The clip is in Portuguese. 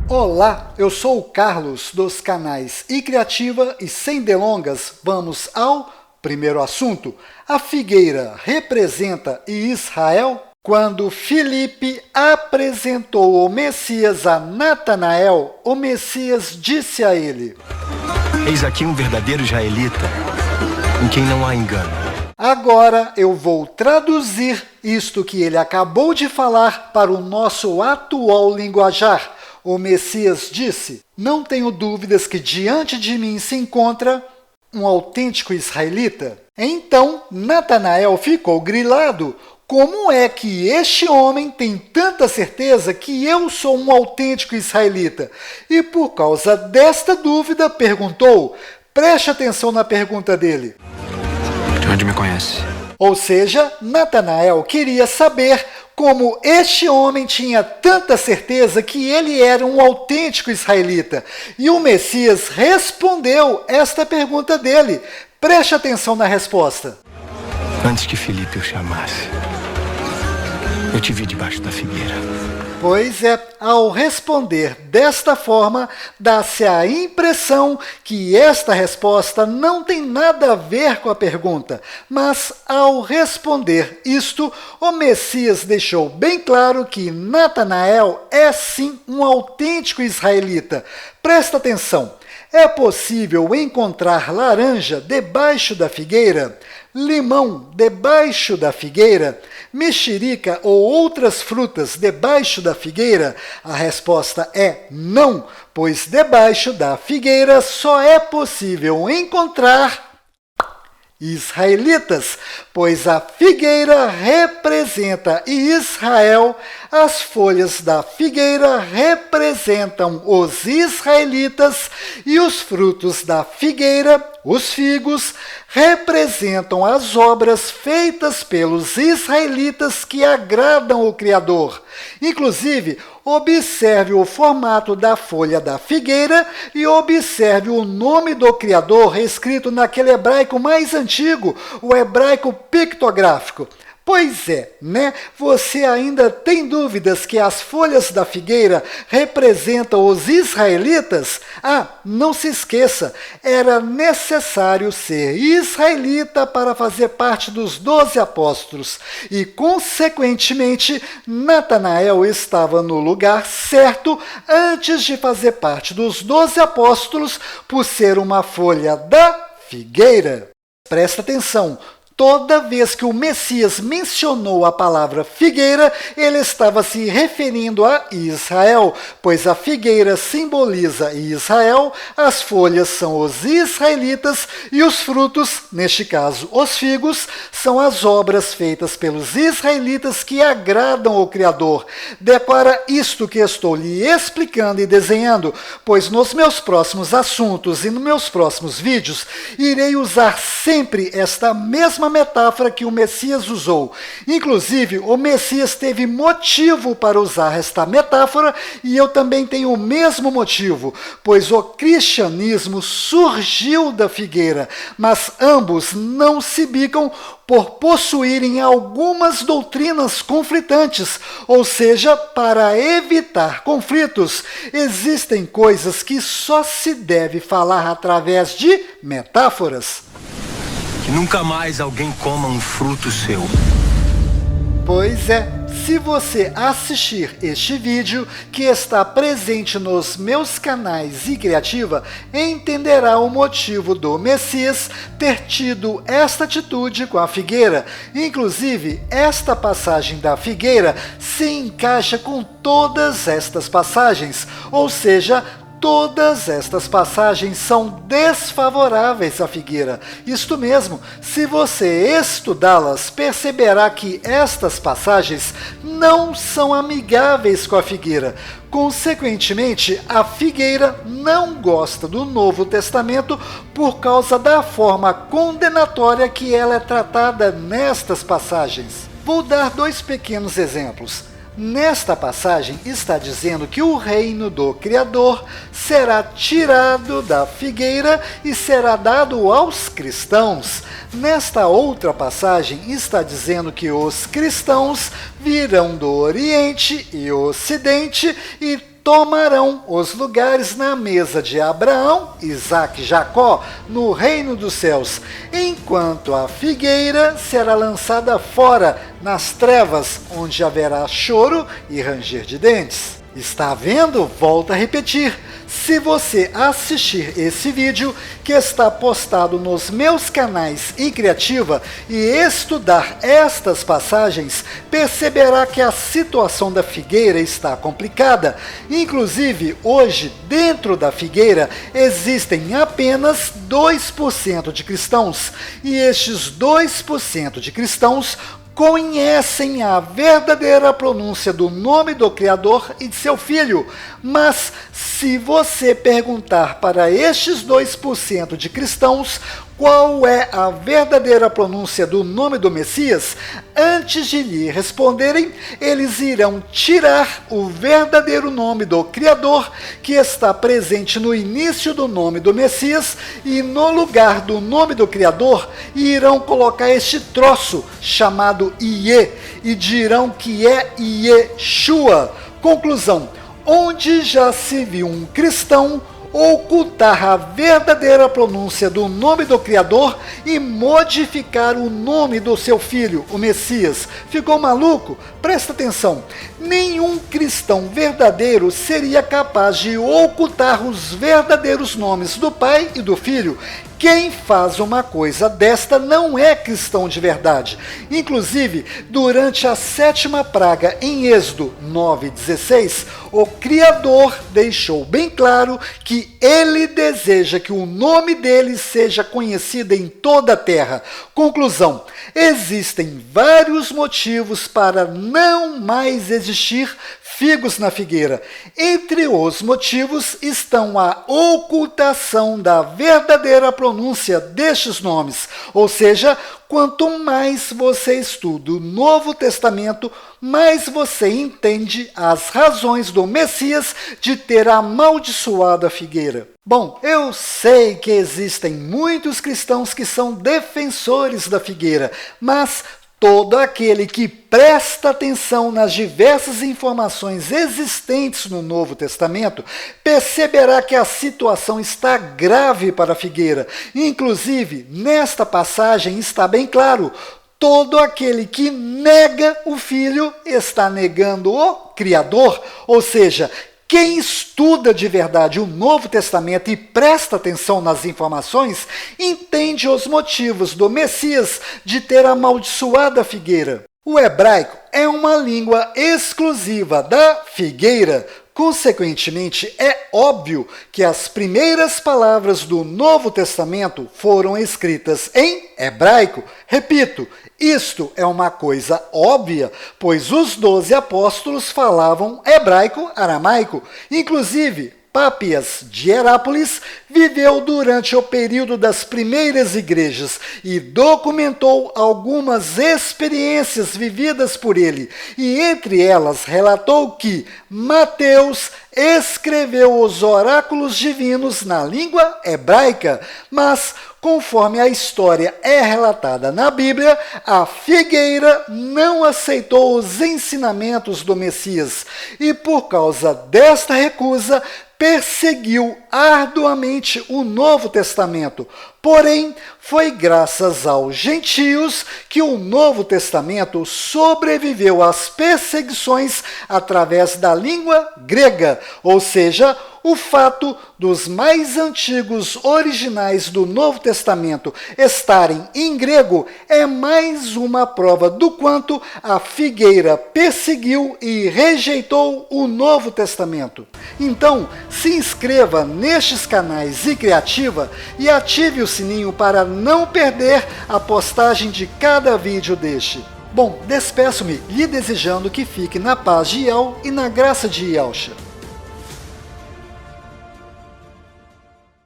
Olá, eu sou o Carlos dos canais iCriativa e sem delongas vamos ao primeiro assunto. A figueira representa Israel? Quando Filipe apresentou o Messias a Natanael, o Messias disse a ele: Eis aqui um verdadeiro israelita, em quem não há engano. Agora eu vou traduzir isto que ele acabou de falar para o nosso atual linguajar. O Messias disse: não tenho dúvidas que diante de mim se encontra um autêntico israelita. Então Natanael ficou grilado. Como é que este homem tem tanta certeza que eu sou um autêntico israelita? E por causa desta dúvida perguntou. Preste atenção na pergunta dele. De onde me conhece? Ou seja, Natanael queria saber como este homem tinha tanta certeza que ele era um autêntico israelita. E o Messias respondeu esta pergunta dele. Preste atenção na resposta. Antes que Filipe o chamasse, eu te vi debaixo da figueira. Pois é, ao responder desta forma, dá-se a impressão que esta resposta não tem nada a ver com a pergunta, mas ao responder isto, o Messias deixou bem claro que Natanael é sim um autêntico israelita. Presta atenção, é possível encontrar laranja debaixo da figueira? Limão debaixo da figueira? Mexerica ou outras frutas debaixo da figueira? A resposta é não, pois debaixo da figueira só é possível encontrar israelitas, pois a figueira representa Israel, as folhas da figueira representam os israelitas e os frutos da figueira, os figos, representam as obras feitas pelos israelitas que agradam o Criador. Inclusive, observe o formato da folha da figueira e observe o nome do Criador escrito naquele hebraico mais antigo, o hebraico pictográfico. Pois é, né? Você ainda tem dúvidas que as folhas da figueira representam os israelitas? Ah, não se esqueça, era necessário ser israelita para fazer parte dos 12 apóstolos e, consequentemente, Natanael estava no lugar certo antes de fazer parte dos 12 apóstolos por ser uma folha da figueira. Presta atenção. Toda vez que o Messias mencionou a palavra figueira, ele estava se referindo a Israel, pois a figueira simboliza Israel, as folhas são os israelitas e os frutos, neste caso os figos, são as obras feitas pelos israelitas que agradam ao Criador. Declara isto que estou lhe explicando e desenhando, pois nos meus próximos assuntos e nos meus próximos vídeos, irei usar sempre esta mesma metáfora que o Messias usou. Inclusive, o Messias teve motivo para usar esta metáfora e eu também tenho o mesmo motivo, pois o cristianismo surgiu da figueira, mas ambos não se bicam por possuírem algumas doutrinas conflitantes, ou seja, para evitar conflitos, existem coisas que só se deve falar através de metáforas. Que nunca mais alguém coma um fruto seu. Pois é, se você assistir este vídeo, que está presente nos meus canais iCriativa, entenderá o motivo do Messias ter tido esta atitude com a figueira. Inclusive, esta passagem da figueira se encaixa com todas estas passagens, ou seja, todas estas passagens são desfavoráveis à figueira. Isto mesmo, se você estudá-las, perceberá que estas passagens não são amigáveis com a figueira. Consequentemente, a figueira não gosta do Novo Testamento por causa da forma condenatória que ela é tratada nestas passagens. Vou dar dois pequenos exemplos. Nesta passagem está dizendo que o reino do Criador será tirado da figueira e será dado aos cristãos. Nesta outra passagem está dizendo que os cristãos virão do Oriente e Ocidente e tomarão os lugares na mesa de Abraão, Isaque e Jacó no reino dos céus, enquanto a figueira será lançada fora nas trevas, onde haverá choro e ranger de dentes. Está vendo? Volto a repetir. Se você assistir esse vídeo, que está postado nos meus canais iCriativa, e estudar estas passagens, perceberá que a situação da figueira está complicada. Inclusive, hoje, dentro da figueira, existem apenas 2% de cristãos, e estes 2% de cristãos conhecem a verdadeira pronúncia do nome do Criador e de seu Filho. Mas, se você perguntar para estes 2% de cristãos qual é a verdadeira pronúncia do nome do Messias, antes de lhe responderem, eles irão tirar o verdadeiro nome do Criador, que está presente no início do nome do Messias, e no lugar do nome do Criador, irão colocar este troço chamado Iê, e dirão que é Yeshua. Conclusão: onde já se viu um cristão ocultar a verdadeira pronúncia do nome do Criador e modificar o nome do seu filho, o Messias? Ficou maluco? Presta atenção. Nenhum cristão verdadeiro seria capaz de ocultar os verdadeiros nomes do Pai e do Filho. Quem faz uma coisa desta não é cristão de verdade. Inclusive, durante a 7ª praga em Êxodo 9:16, o Criador deixou bem claro que ele deseja que o nome dele seja conhecido em toda a terra. Conclusão: existem vários motivos para não mais existir figos na figueira. Entre os motivos estão a ocultação da verdadeira pronúncia destes nomes. Ou seja, quanto mais você estuda o Novo Testamento, mais você entende as razões do Messias de ter amaldiçoado a figueira. Bom, eu sei que existem muitos cristãos que são defensores da figueira, mas todo aquele que presta atenção nas diversas informações existentes no Novo Testamento perceberá que a situação está grave para a figueira. Inclusive, nesta passagem está bem claro: todo aquele que nega o Filho está negando o Criador. Ou seja, quem estuda de verdade o Novo Testamento e presta atenção nas informações, entende os motivos do Messias de ter amaldiçoado a figueira. O hebraico é uma língua exclusiva da figueira. Consequentemente, é óbvio que as primeiras palavras do Novo Testamento foram escritas em hebraico. Repito, isto é uma coisa óbvia, pois os 12 apóstolos falavam hebraico-aramaico. Inclusive, Pápias de Herápolis viveu durante o período das primeiras igrejas e documentou algumas experiências vividas por ele, e entre elas relatou que Mateus escreveu os oráculos divinos na língua hebraica, mas, conforme a história é relatada na Bíblia, a figueira não aceitou os ensinamentos do Messias e, por causa desta recusa, perseguiu arduamente o Novo Testamento. Porém, foi graças aos gentios que o Novo Testamento sobreviveu às perseguições através da língua grega, ou seja, o fato dos mais antigos originais do Novo Testamento estarem em grego é mais uma prova do quanto a figueira perseguiu e rejeitou o Novo Testamento. Então, se inscreva nestes canais iCriativa e ative o sininho para não perder a postagem de cada vídeo deste. Bom, despeço-me lhe desejando que fique na paz de El e na graça de Yahshua.